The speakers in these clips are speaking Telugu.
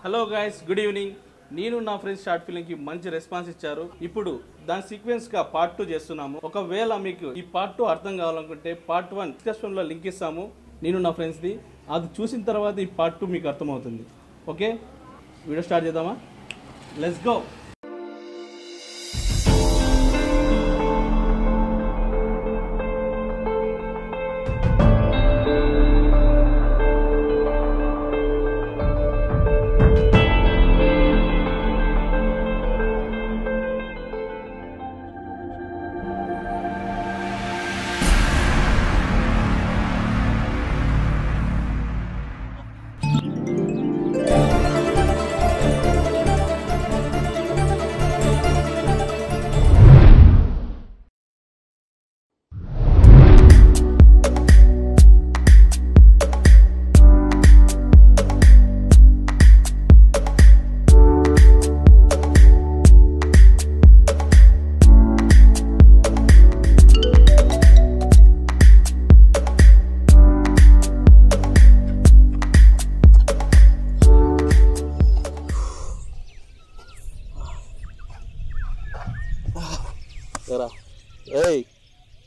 Hello guys, good evening. నేను నా ఫ్రెండ్స్ షార్ట్ ఫిల్మ్ కి మంచి రెస్పాన్స్ ఇచ్చారు. ఇప్పుడు దాని సీక్వెన్స్ గా పార్ట్ 2 చేస్తున్నాము. ఒకవేళ మీకు ఈ పార్ట్ 2 అర్థం కావాలనుకుంటే పార్ట్ 1 డిస్క్రిప్షన్ లో లింక్ ఇస్తాము, నేను నా ఫ్రెండ్స్ ది. అది చూసిన తర్వాత ఈ పార్ట్ 2 మీకు అర్థమవుతుంది. ఓకే, వీడియో స్టార్ట్ చేద్దామా? Let's go.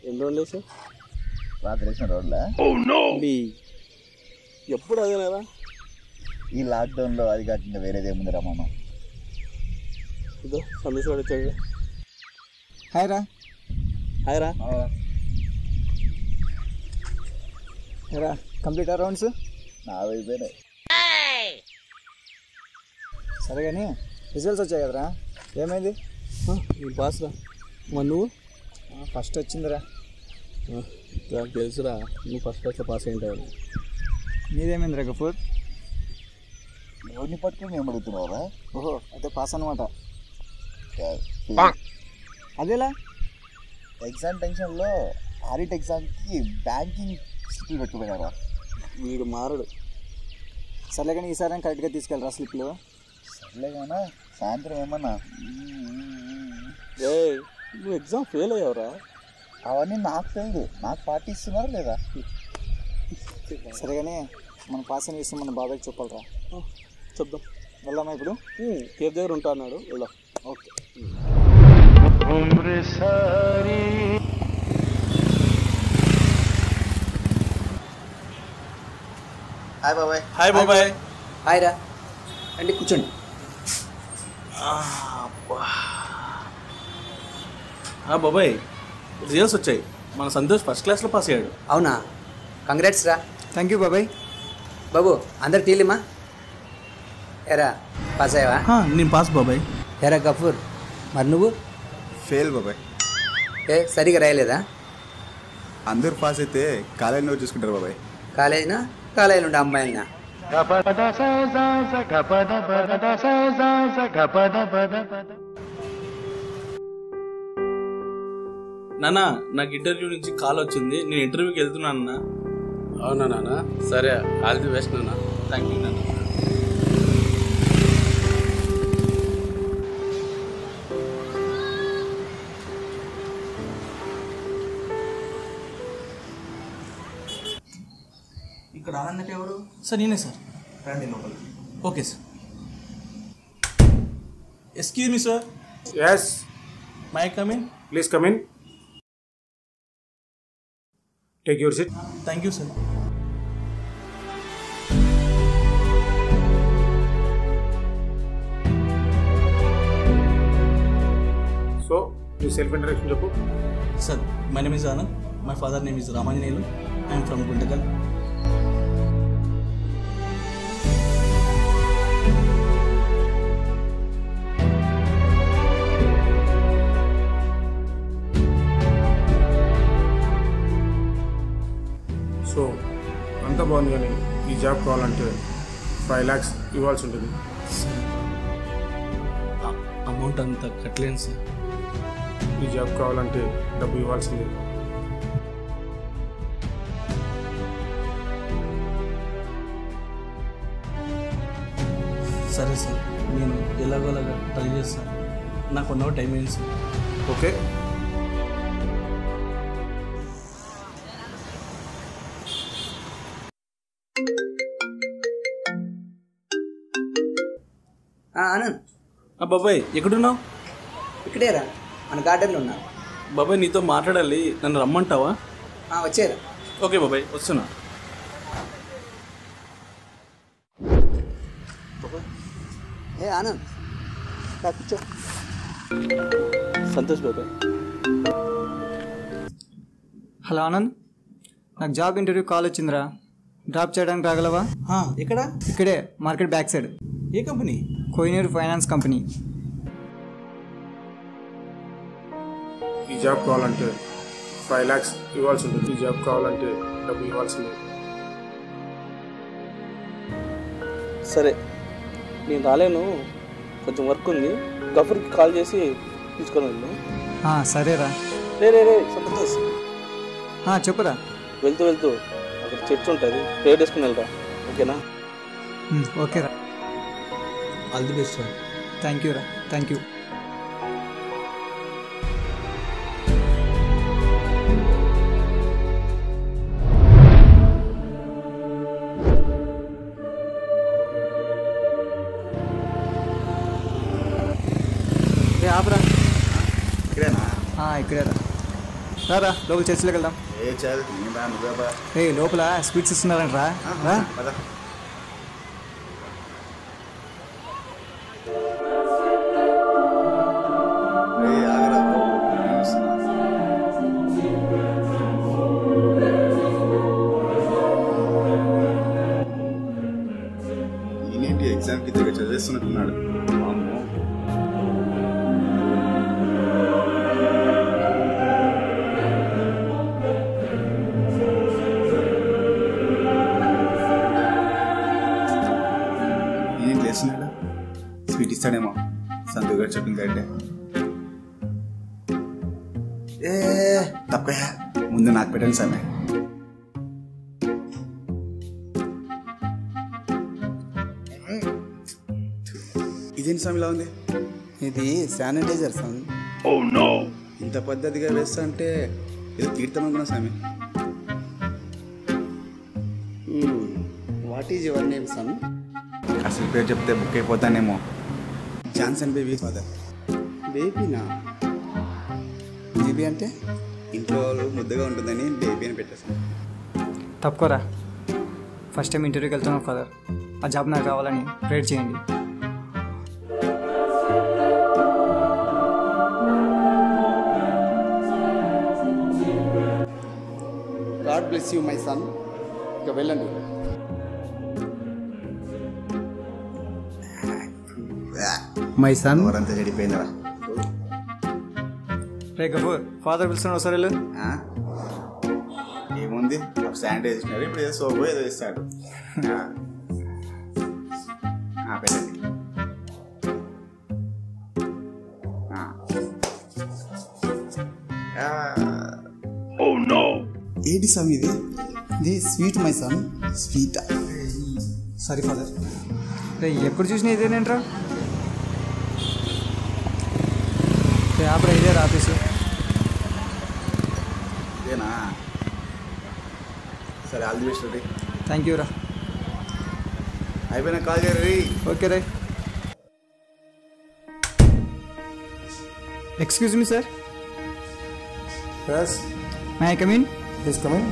ఎన్ని రోజులు వేసావు? రాత్రి వేసిన రోడ్లా ఎప్పుడు అదేనా? ఈ లాక్డౌన్లో అది కాకుండా వేరేదే ముందురా మామ. ఇదో సందేశ్ వాడు వచ్చాడు. హాయ్ రా. హాయ్ రా. రా కంప్లీట్ రౌండ్స్ నా అయిపోయినాయి. సరే కానీ రిజల్ట్స్ వచ్చాయి కదరా, ఏమైంది? నేను పాస్ రా. మరి నువ్వు? ఫస్ట్ వచ్చిందిరా. నాకు తెలుసురా, నువ్వు ఫస్ట్ క్లాస్లో పాస్ అయింటావు. నీదేమైందిరా గఫూర్? ఎవరిని పట్టుకుని మేము అడుగుతున్నావురా? ఓహో, అయితే పాస్ అనమాట. అదేలా? ఎగ్జామ్ టెన్షన్లో ఆడిట్ ఎగ్జామ్కి బ్యాంకింగ్ స్లిప్లు పెట్టుకుపోయినారా. వీడు మారడు. సర్లే కానీ ఈసారి కరెక్ట్గా తీసుకెళ్ళరా స్లిప్లు. సర్లే కానీ సాయంత్రం ఏమన్నా. నువ్వు ఎగ్జామ్ ఫెయిల్ అయ్యావురా. అవన్నీ నాకు తెలియదు, నాకు పార్టీ ఇస్తున్నారా లేదా? సరే కానీ మన పాస్ అని విషయం మన బాబాయ్కి చెప్పాలరా. చెప్దాం. వెళ్దామా ఇప్పుడు? కేఫ్ దగ్గర ఉంటా అన్నాడు, వెళ్దాం. ఓకే. హాయ్ బాబాయ్. హాయ్ బాబాయ్. హాయ్ రా, రండి కూర్చోండి. బాబాయ్, రిజల్ట్స్ వచ్చాయి. మన సంతోష్ ఫస్ట్ క్లాస్లో పాస్ అయ్యాడు. అవునా? కంగ్రాట్స్ రా. థ్యాంక్ యూ బాబాయ్. బాబు అందరు టీలేమా? ఎరా పాస్ అయ్యావా? నేను పాస్ బాబాయ్. ఎరా గఫూర్, మరి నువ్వు? ఫెయిల్ బాబాయ్. సరిగా రాయలేదా? అందరూ పాస్ అయితే కాలేజీలో చూసుకుంటారు బాబాయ్. కాలేజీనా? కాలేజీలో ఉండే అమ్మాయినా? నాన్న, నాకు ఇంటర్వ్యూ నుంచి కాల్ వచ్చింది, నేను ఇంటర్వ్యూకి వెళ్తున్నాను అన్న. అవునా నాన్న? సరే, ఆల్ ది బెస్ట్ నాన్న. థ్యాంక్ యూ నాన్న. ఇక్కడ ఆనంద్ ఎవరు? సార్ నేనే సార్. రండి లోపలికి. Okay sir. Excuse me sir. Yes, my come in? please come in. Take your seat. Thank you sir. So, your self introduction చెప్పు. Sir, my name is Anand. My father name is Ramanjaneyulu. I'm from Guntakal. So అంతా బాగుంది, కానీ ఈ జాబ్ కావాలంటే 5 lakhs ఇవ్వాల్సి ఉంటుంది. అమౌంట్ అంతా కట్టలేను సార్. ఈ జాబ్ కావాలంటే డబ్బు ఇవ్వాల్సిందే. సరే సార్, నేను ఎలాగోలాగా ట్రై చేస్తాను. నాకు 1 hour టైం అయింది సార్. ఓకే, ఆనంద్ బాబాయ్ ఎక్కడున్నావు? ఇక్కడేరా మన గార్డెన్లో ఉన్నా. బాబాయ్ నీతో మాట్లాడాలి, నన్ను రమ్మంటావా? వచ్చేరా. ఓకే బాబాయ్ వస్తున్నా. ఆనంద్ కూర్చో. సంతోష్ బాబాయ్. హలో ఆనంద్, నాకు జాబ్ ఇంటర్వ్యూ కాల్ వచ్చిందిరా. డ్రాప్ చేయడానికి రాగలవా? ఎక్కడ? ఇక్కడే మార్కెట్ బ్యాక్ సైడ్. ఏ కంపెనీ? Kohinoor finance company. ఈ జాబ్ కావాలంటే 5 lakhs ఇవ్వాల్సి ఉంటుంది. ఈ జాబ్ కావాలంటే డబ్బు ఇవ్వాల్సిందే. సరే నేను రాలేను, కొంచెం వర్క్ ఉంది. గఫర్కి కాల్ చేసి తీసుకొని వెళ్ళు. సరేరా. రే సంతోష్, చెప్పురా. వెళ్తూ అక్కడ చర్చ్ ఉంటుంది, ప్రేయర్ చేసుకుని వెళ్తా. ఓకేనా? ఓకేరా. ఆల్ ది బెస్ట్ రా. థ్యాంక్ యూ రా. Thank you. ఆపరా. ఇక్కడేనా? ఇక్కడేరా. రారా లోపల చర్చిలోకి వెళ్దాం. ఏ చాలు నేను రా, నువ్వే బా. లోపల స్వీట్స్ ఇస్తున్నారంట రా. పద. ఆగరా బాబు, నేను వస్తున్నా. ఈయనేంటి ఎగ్జామ్కి దగ్గర చదివేస్తున్నట్టున్నాడు. అమ్మో. ఈయన లేస్తున్నాడు, స్వీట్ ఇస్తాడేమో. సంతు గారు చెప్పింది కరెక్టే. తప్ప ముందు నాకు పెట్టండి సామె. ఇదేంటి సామి ఇలా ఉంది? ఇది శానిటైజర్ సార్. ఇంత పద్ధతిగా వేస్తా అంటే ఏదో తీర్థం అనుకున్నా సామి. What is your name son? అసలు పేరు చెప్తే బుక్ అయిపోతానేమో. Johnson baby father. బేబీనా? బేబీ అంటే ఇంట్లో వాళ్ళు ముద్దగా ఉంటుందని బేబీ అని పెట్టేస్తాను. తప్పుకోరా. ఫస్ట్ టైం ఇంటర్వ్యూకి వెళ్తున్నావు ఫాదర్. ఆ జాబ్ నాకు కావాలని ప్రేర్ చేయండి. God bless you my son. ఇక వెళ్ళండి. My son. ఎవరంతా చెడిపోయిందరా. రే గఫూర్, ఫాదర్ పిలుస్తున్నాడు, ఒకసారి వెళ్ళు. ఏముంది, శానిటైజేషన్ ఇప్పుడు ఏదో సోపు ఏదో ఇస్తాడు. పెట్టండి. ఏంటి సామి ఇది? ఇది స్వీట్ మై సన్. స్వీటా? Sorry father. రే ఎప్పుడు చూసినా ఇదేనేంట్రా? ఆపరా, ఇదే రా ఆఫీసు. ఇదేనా? సరే all the best ready. Thank you రా. అయిపోయినా కాల్ చేయరు. ఓకే రే. Excuse me sir. Yes, may I come in? please come in.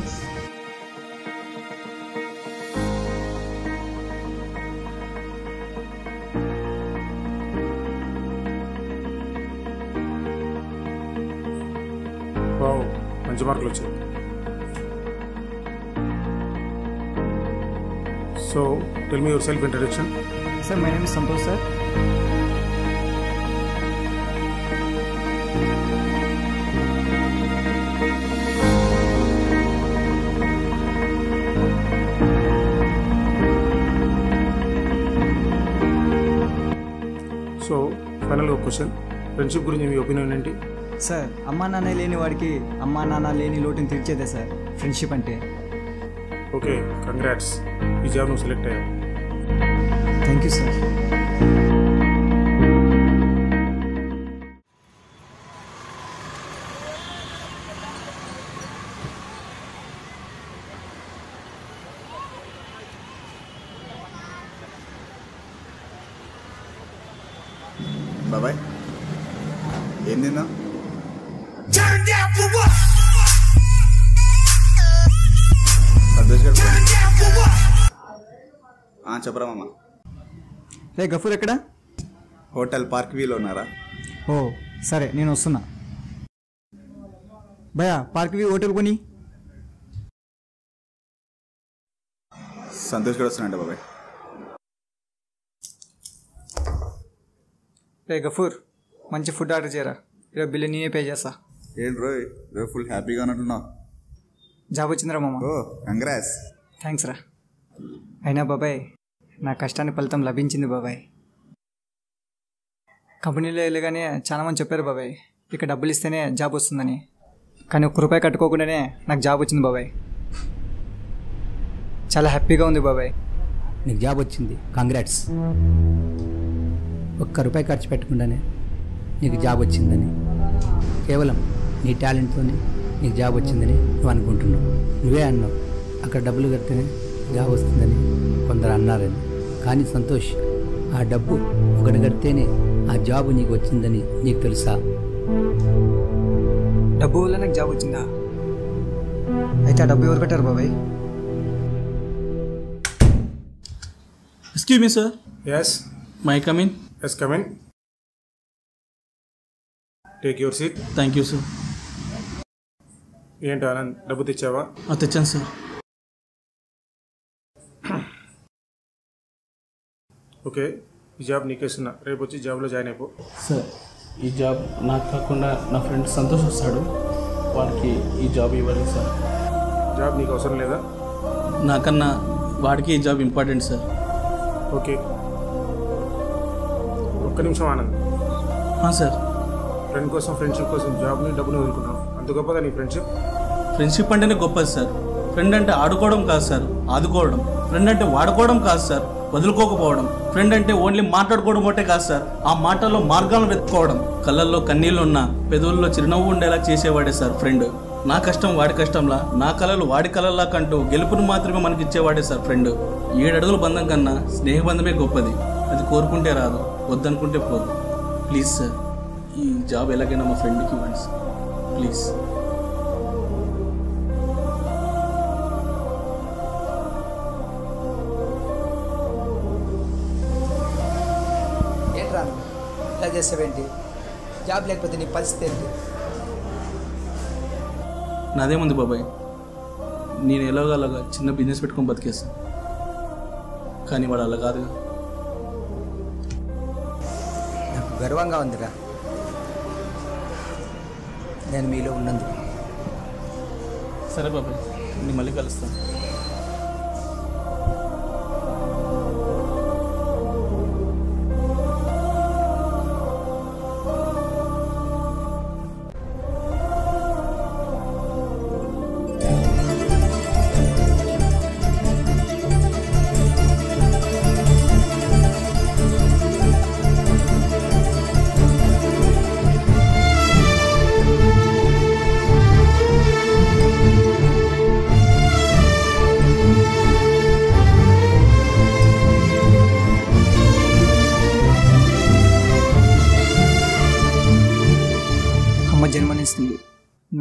Wow, మంచి మార్కులు వచ్చాయి. So tell me your self introduction. Sir my name is Santosh sir. So ఫైనల్గా ఒక క్వశ్చన్, ఫ్రెండ్షిప్ గురించి మీ ఒపీనియన్ ఏంటి? సార్ అమ్మా నాన్న లేని వాడికి అమ్మా నాన్న లేని లోటుని తీర్చేదే సార్ ఫ్రెండ్షిప్ అంటే. ఓకే, కంగ్రాట్స్, ఈ జాబ్ నువ్వు సెలెక్ట్ అయ్యావు. Thank you sir. బాబాయ్ ఏం తిన్నా సంతోష్ గారు చెప్పరా మామ రే గఫూర్ ఎక్కడ? హోటల్ పార్క్ వ్యూలో ఉన్నారా? ఓ సరే నేను వస్తున్నా. భయా పార్క్ వ్యూ హోటల్ కొని. సంతోష్ గారు వస్తున్నాడు బాబాయ్. రే గఫూర్ మంచి ఫుడ్ ఆర్డర్ చేయరా, ఈరోజు బిల్లు నేనే పే చేస్తా. ఏంటి రోయ్ రేపు ఫుల్ హ్యాపీగా ఉన్నట్టున్నావు. జాబ్ వచ్చిందిరా మామ. ఓ కంగ్రాట్స్. థ్యాంక్స్ రా. అయినా బాబాయ్ నా కష్టానికి ఫలితం లభించింది బాబాయ్. కంపెనీలో వెళ్ళగానే చాలామంది చెప్పారు బాబాయ్ ఇక డబ్బులు ఇస్తేనే జాబ్ వస్తుందని, కానీ ₹1 కట్టుకోకుండానే నాకు జాబ్ వచ్చింది బాబాయ్. చాలా హ్యాపీగా ఉంది బాబాయ్. నీకు జాబ్ వచ్చింది, కంగ్రాట్స్. ₹1 ఖర్చు పెట్టకుండానే నీకు జాబ్ వచ్చిందని, కేవలం నీ టాలెంట్తోనే నీకు జాబ్ వచ్చిందని నువ్వు అనుకుంటున్నావు. నువ్వే అన్నావు అక్కడ డబ్బులు కడితేనే జాబ్ వస్తుందని కొందరు అన్నారని. కానీ సంతోష్, ఆ డబ్బు ఒకటి కడితేనే ఆ జాబ్ నీకు వచ్చిందని నీకు తెలుసా? డబ్బు వల్ల నాకు జాబ్ వచ్చిందా? అయితే ఆ డబ్బు ఎవరు కట్టారు బాబాయ్? Excuse me sir. Yes may I come in. Yes come in. Take your seat. Thank you sir. ఏంటి ఆనంద్, డబ్బు తెచ్చావా? తెచ్చాను సార్. ఓకే, ఈ జాబ్ నీకేస్తున్నా, రేపు వచ్చి జాబ్లో జాయిన్ అయిపో. సార్ ఈ జాబ్ నాకు కాకుండా నా ఫ్రెండ్ సంతోష్ వస్తాడు, వాడికి ఈ జాబ్ ఇవ్వాలి సార్. జాబ్ నీకు అవసరం లేదా? నాకన్నా వాడికి ఈ జాబ్ ఇంపార్టెంట్ సార్. ఓకే, ఒక్క నిమిషం ఆనంద్. సార్. ఫ్రెండ్ కోసం, ఫ్రెండ్షిప్ కోసం జాబ్ని డబ్బుని వదులుకున్నావు, అంత గొప్పదా నీ ఫ్రెండ్షిప్? ఫ్రెండ్షిప్ అంటేనే గొప్పది సార్. ఫ్రెండ్ అంటే ఆడుకోవడం కాదు సార్, ఆదుకోవడం. ఫ్రెండ్ అంటే వాడుకోవడం కాదు సార్, వదులుకోకపోవడం. ఫ్రెండ్ అంటే ఓన్లీ మాట్లాడుకోవడం ఒకటే కాదు సార్, ఆ మాటల్లో మార్గాలను వెతుక్కోవడం. కళ్ళల్లో కన్నీళ్ళు ఉన్నా పెదవుల్లో చిరునవ్వు ఉండేలా చేసేవాడే సార్ ఫ్రెండ్. నా కష్టం వాడి కష్టంలా, నా కళలు వాడి కళల్లా కంటూ గెలుపును మాత్రమే మనకి ఇచ్చేవాడే సార్ ఫ్రెండ్. 7 అడుగుల బంధం కన్నా స్నేహబంధమే గొప్పది. అది కోరుకుంటే రాదు, వద్దనుకుంటే పోదు. ప్లీజ్ సార్ ఈ జాబ్ ఎలాగైనా మా ఫ్రెండ్కి ఇవ్వండి సార్, ప్లీజ్. ఏంట్రా ఇలా చేస్తావేంటి? జాబ్ లేకపోతే నీ పరిస్థితి ఏంటి? నాదేముంది బాబాయ్, నేను ఎలాగోలాగా చిన్న బిజినెస్ పెట్టుకొని బతికేస్తాను. కానీ వాడు అలా కాదుగా. నాకు గర్వంగా ఉందిరా నేను మీలో ఉన్నందుకు. సరే బాబాయ్, నేను మళ్ళీ కలుస్తాను. అమ్మ జన్మనిస్తుంది,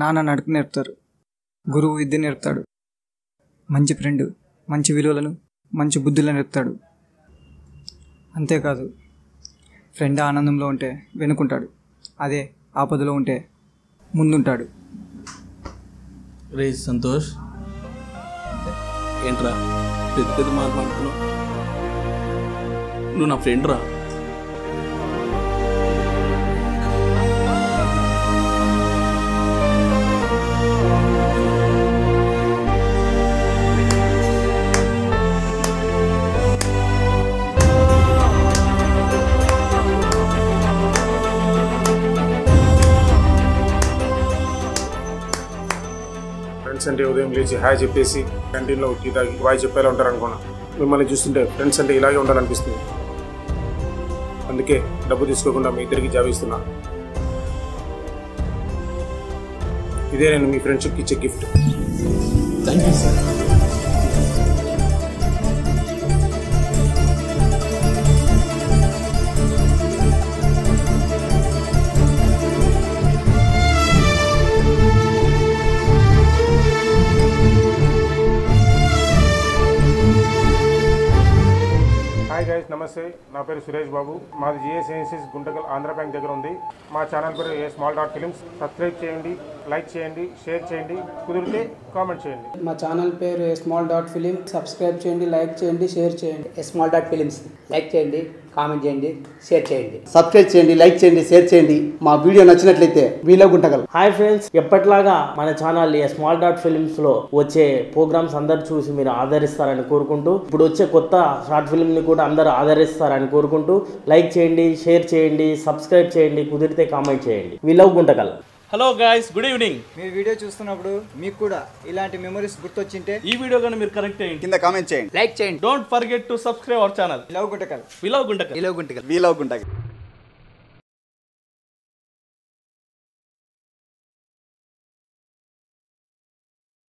నాన్న నడుపు నేర్పుతారు, గురువు విద్య నేర్పుతాడు, మంచి ఫ్రెండ్ మంచి విలువలను మంచి బుద్ధులను నేర్పుతాడు. అంతేకాదు ఫ్రెండ్ ఆనందంలో ఉంటే వెనుకుంటాడు, అదే ఆపదలో ఉంటే ముందుంటాడు. రే సంతోష్, ఏంట్రా పెద్ద పెద్ద మాట్లాడుతున్నావు? నువ్వు నా ఫ్రెండ్ రా. ఫ్రెండ్స్ అంటే ఉదయం లేచి హాయ్ చెప్పేసి క్యాంటీన్లో టీ తాగి బాయ్ చెప్పేలా ఉంటారు అనుకున్నా. మిమ్మల్ని చూస్తుంటే ఫ్రెండ్స్ అంటే ఇలాగే ఉండాలనిపిస్తుంది. అందుకే డబ్బు తీసుకోకుండా మీ ఇద్దరికి జాబ్ ఇస్తున్నా. ఇదే నేను మీ ఫ్రెండ్షిప్కి ఇచ్చే గిఫ్ట్. Thank you sir. నమస్తే, నా పేరు సురేష్ బాబు. మాది జిఎస్ఎన్సిస్ గుంటకల్ ఆంధ్ర బ్యాంక్ దగ్గర ఉంది. మా ఛానల్ పేరు a small dot films. Subscribe చేయండి, లైక్ చేయండి, షేర్ చేయండి, కుదిరితే కామెంట్ చేయండి. మా ఛానల్ పేరు స్మాల్ డాట్ ఫిలిం. సబ్స్క్రైబ్ చేయండి, లైక్ చేయండి, షేర్ చేయండి. స్మాల్ డాట్ ఫిలిమ్స్ లైక్ చేయండి, కామెంట్ చేయండి, షేర్ చేయండి. సబ్స్క్రైబ్ చేయండి, లైక్ చేయండి, షేర్ చేయండి. మా వీడియో నచ్చినట్లయితే వీలో గుంటగల్. హాయ్ ఫ్రెండ్స్, ఎప్పటిలాగా మన ఛానల్ స్మాల్ డాట్ ఫిలిమ్స్ లో వచ్చే ప్రోగ్రామ్స్ అందరు చూసి మీరు ఆదరిస్తారని కోరుకుంటూ, ఇప్పుడు వచ్చే కొత్త షార్ట్ ఫిల్మ్ ని కూడా అందరూ ఆదరిస్తారని కోరుకుంటూ, లైక్ చేయండి, షేర్ చేయండి, సబ్స్క్రైబ్ చేయండి, కుదిరితే కామెంట్ చేయండి. We love Guntakal. Hello guys, good evening. మీరు వీడియో చూస్తున్నప్పుడు మీకు కూడా ఇలాంటి మెమరీస్ గుర్తొచ్చింటే ఈ వీడియో కానీ మీరు కనెక్ట్ అయ్యింది, కింద కామెంట్ చేయండి. లైక్ చేయండి. Don't forget to subscribe our channel. Love Guntakal. We love Guntakal. We love Guntakal. We love గుంటగల్.